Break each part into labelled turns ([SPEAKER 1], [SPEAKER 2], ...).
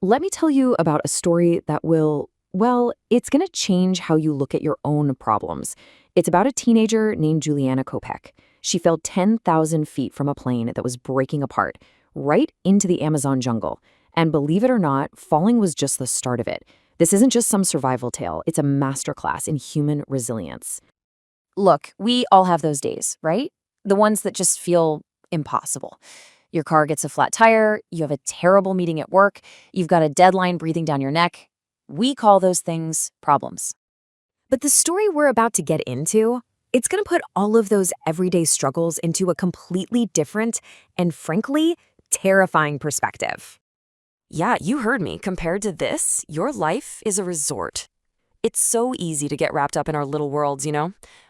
[SPEAKER 1] Let me tell you about a story that it's going to change how you look at your own problems. It's about a teenager named Juliana Koepcke. She fell 10,000 feet from a plane that was breaking apart, right into the Amazon jungle. And believe it or not, falling was just the start of it. This isn't just some survival tale, it's a masterclass in human resilience. Look, we all have those days, right? The ones that just feel impossible. Your car gets a flat tire, you have a terrible meeting at work, you've got a deadline breathing down your neck. We call those things problems. But the story we're about to get into, it's going to put all of those everyday struggles into a completely different and, frankly, terrifying perspective. Yeah, you heard me. Compared to this, your life is a resort. It's so easy to get wrapped up in our little worlds,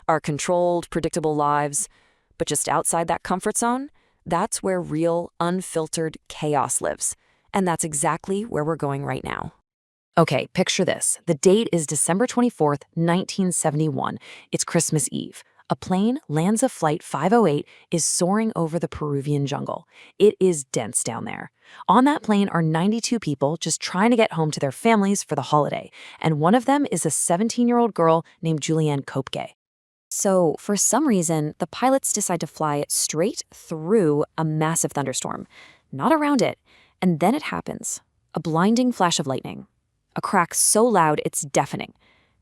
[SPEAKER 1] our controlled, predictable lives. But just outside that comfort zone, that's where real, unfiltered chaos lives. And that's exactly where we're going right now. Okay, picture this. The date is December 24th, 1971. It's Christmas Eve. A plane lands a Flight 508 is soaring over the Peruvian jungle. It is dense down there. On that plane are 92 people just trying to get home to their families for the holiday. And one of them is a 17-year-old girl named Juliane Koepcke. So, for some reason, the pilots decide to fly straight through a massive thunderstorm, not around it. And then it happens. A blinding flash of lightning. A crack so loud it's deafening.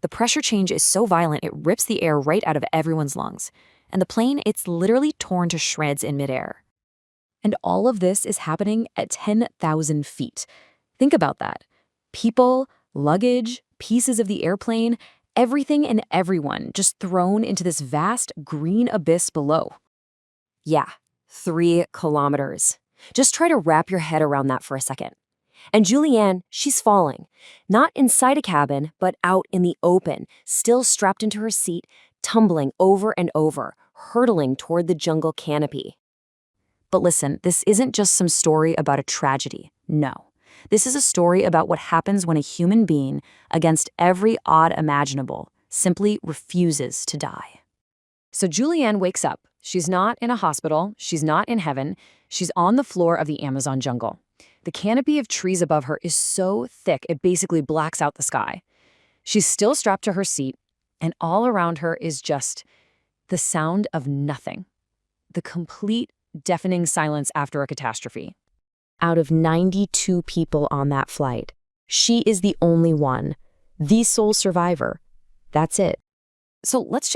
[SPEAKER 1] The pressure change is so violent it rips the air right out of everyone's lungs. And the plane, it's literally torn to shreds in midair. And all of this is happening at 10,000 feet. Think about that. People, luggage, pieces of the airplane, everything and everyone just thrown into this vast green abyss below. Yeah, 3 kilometers. Just try to wrap your head around that for a second. And Juliane, she's falling. Not inside a cabin, but out in the open, still strapped into her seat, tumbling over and over, hurtling toward the jungle canopy. But listen, this isn't just some story about a tragedy. No. This is a story about what happens when a human being, against every odd imaginable, simply refuses to die. So Juliane wakes up. She's not in a hospital. She's not in heaven. She's on the floor of the Amazon jungle. The canopy of trees above her is so thick it basically blacks out the sky. She's still strapped to her seat, and all around her is just the sound of nothing. The complete, deafening silence after a catastrophe. Out of 92 people on that flight, she is the only one, the sole survivor. That's it. So let's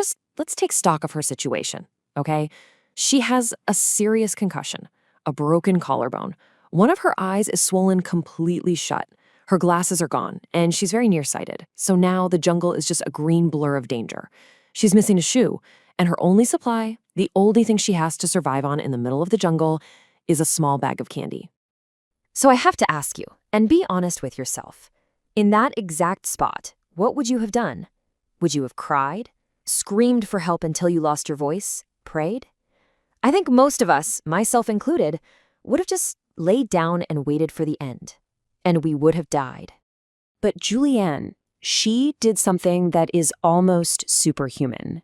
[SPEAKER 1] take stock of her situation, okay? She has a serious concussion, a broken collarbone. One of her eyes is swollen completely shut. Her glasses are gone, and she's very nearsighted. So now the jungle is just a green blur of danger. She's missing a shoe, and her only supply, the only thing she has to survive on in the middle of the jungle, is a small bag of candy. So I have to ask you, and be honest with yourself. In that exact spot, what would you have done? Would you have cried? Screamed for help until you lost your voice? Prayed? I think most of us, myself included, would have just laid down and waited for the end. And we would have died. But Juliane, she did something that is almost superhuman.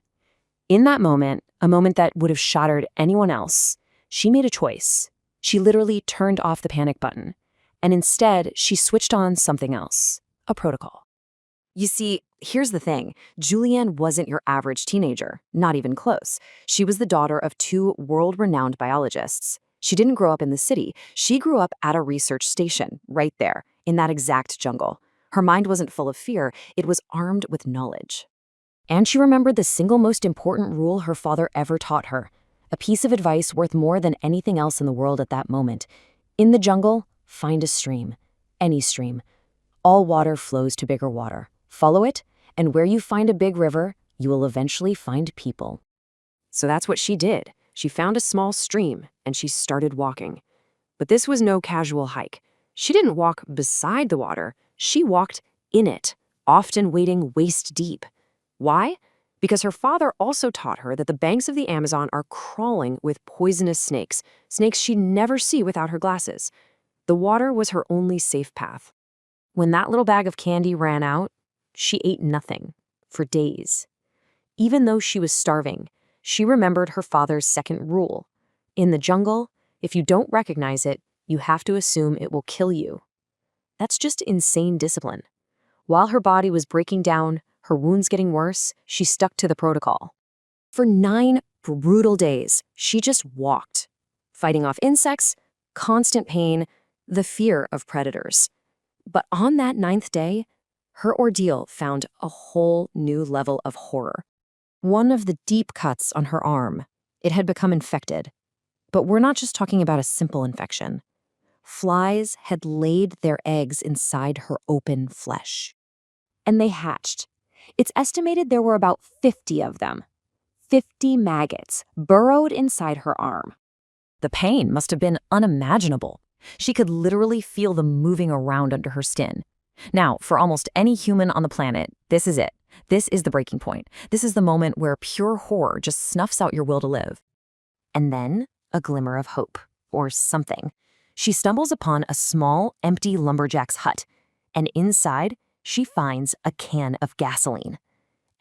[SPEAKER 1] In that moment, a moment that would have shattered anyone else, she made a choice. She literally turned off the panic button. And instead, she switched on something else, a protocol. You see, here's the thing. Juliane wasn't your average teenager, not even close. She was the daughter of 2 world-renowned biologists. She didn't grow up in the city. She grew up at a research station, right there, in that exact jungle. Her mind wasn't full of fear, it was armed with knowledge. And she remembered the single most important rule her father ever taught her, a piece of advice worth more than anything else in the world at that moment. In the jungle, find a stream, any stream. All water flows to bigger water. Follow it, and where you find a big river, you will eventually find people. So that's what she did. She found a small stream, and she started walking. But this was no casual hike. She didn't walk beside the water. She walked in it, often wading waist deep. Why? Because her father also taught her that the banks of the Amazon are crawling with poisonous snakes, snakes she'd never see without her glasses. The water was her only safe path. When that little bag of candy ran out, she ate nothing for days. Even though she was starving, she remembered her father's second rule. In the jungle, if you don't recognize it, you have to assume it will kill you. That's just insane discipline. While her body was breaking down, her wounds getting worse, she stuck to the protocol. For 9 brutal days, she just walked, fighting off insects, constant pain, the fear of predators. But on that 9th day, her ordeal found a whole new level of horror. One of the deep cuts on her arm, it had become infected. But we're not just talking about a simple infection. Flies had laid their eggs inside her open flesh. And they hatched. It's estimated there were about 50 of them. 50 maggots burrowed inside her arm. The pain must have been unimaginable. She could literally feel them moving around under her skin. Now, for almost any human on the planet, this is it. This is the breaking point. This is the moment where pure horror just snuffs out your will to live. And then, a glimmer of hope, or something. She stumbles upon a small, empty lumberjack's hut, and inside, she finds a can of gasoline.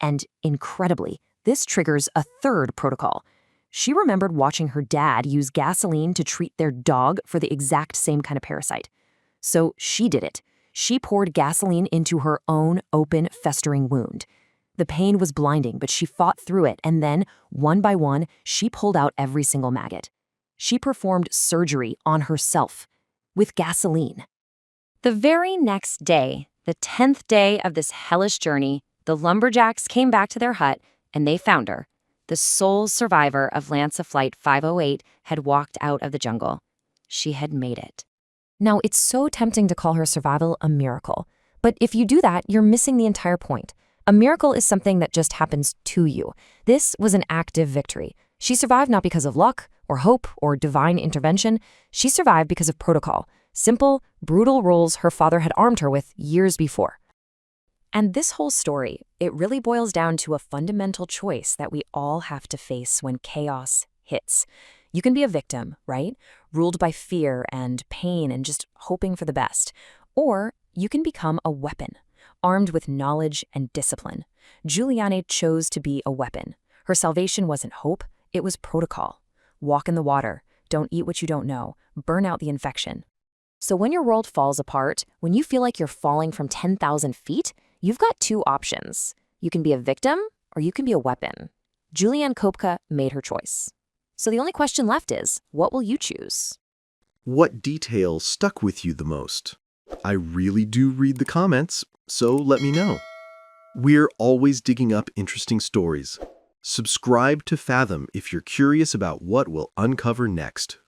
[SPEAKER 1] And incredibly, this triggers a third protocol. She remembered watching her dad use gasoline to treat their dog for the exact same kind of parasite. So she did it. She poured gasoline into her own open, festering wound. The pain was blinding, but she fought through it, and then, one by one, she pulled out every single maggot. She performed surgery on herself with gasoline. The very next day, the 10th day of this hellish journey, the lumberjacks came back to their hut, and they found her. The sole survivor of Lance of Flight 508 had walked out of the jungle. She had made it. Now, it's so tempting to call her survival a miracle. But if you do that, you're missing the entire point. A miracle is something that just happens to you. This was an active victory. She survived not because of luck, or hope, or divine intervention. She survived because of protocol. Simple, brutal rules her father had armed her with years before. And this whole story, it really boils down to a fundamental choice that we all have to face when chaos hits. You can be a victim, right? Ruled by fear and pain and just hoping for the best. Or you can become a weapon, armed with knowledge and discipline. Juliane chose to be a weapon. Her salvation wasn't hope, it was protocol. Walk in the water, don't eat what you don't know, burn out the infection. So when your world falls apart, when you feel like you're falling from 10,000 feet, you've got 2 options. You can be a victim or you can be a weapon. Juliane Koepcke made her choice. So the only question left is, what will you choose?
[SPEAKER 2] What detail stuck with you the most? I really do read the comments, so let me know. We're always digging up interesting stories. Subscribe to Fathom if you're curious about what we'll uncover next.